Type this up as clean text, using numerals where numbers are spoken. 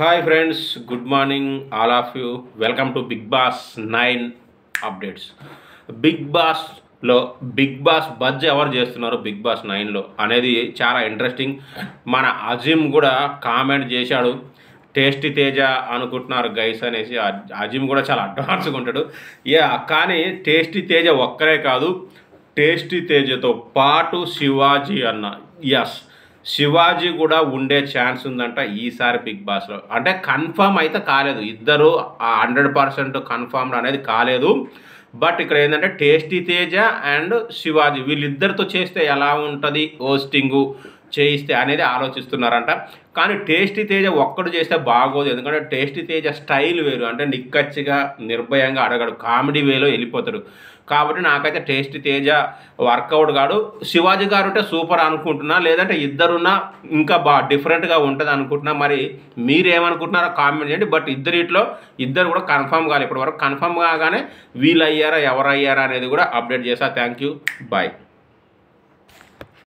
Hi friends, good morning all of you. Welcome to Bigg Boss 9 updates. Bigg Boss buzz ఎవరు చేస్తున్నారు big boss 9లో అనేది చాలా interesting. మన అజీమ్ కూడా కామెంట్ చేశాడు, టేస్టీ తేజ అనుకుంటున్నారు గైస్ అనేసి. అజీమ్ కూడా చాలా అడ్వాన్స్గా ఉంటాడు. కానీ టేస్టీ తేజ ఒక్కరే కాదు, టేస్టీ తేజతో పాటు శివాజీ అన్న, శివాజీ కూడా ఉండే ఛాన్స్ ఉందంట ఈసారి బిగ్ బాస్లో. అంటే కన్ఫర్మ్ అయితే కాలేదు, ఇద్దరు 100% కన్ఫర్మ్ అనేది కాలేదు. బట్ ఇక్కడ ఏంటంటే టేస్టీ తేజ అండ్ శివాజీ వీళ్ళిద్దరితో చేస్తే ఎలా ఉంటుంది హోస్టింగు చేయిస్తే అనేది ఆలోచిస్తున్నారంట. కానీ టేస్టీ తేజ ఒక్కడు చేస్తే బాగోదు, ఎందుకంటే టేస్టీ తేజ స్టైల్ వేరు. అంటే నిక్కచ్చిగా నిర్భయంగా అడగడు, కామెడీ వేలో వెళ్ళిపోతాడు. కాబట్టి నాకైతే టేస్టీ తేజ వర్కౌట్ కాడు. శివాజీ గారు ఉంటే సూపర్ అనుకుంటున్నా, లేదంటే ఇద్దరున్నా ఇంకా డిఫరెంట్గా ఉంటుంది అనుకుంటున్నా. మరి మీరేమనుకుంటున్నారో కామెంట్ చేయండి. బట్ ఇద్దరు కూడా కన్ఫర్మ్ కాదు ఇప్పటివరకు. కన్ఫర్మ్ కాగానే వీళ్ళు అయ్యారా ఎవరు అయ్యారా అనేది కూడా అప్డేట్ చేస్తా. Thank you, bye.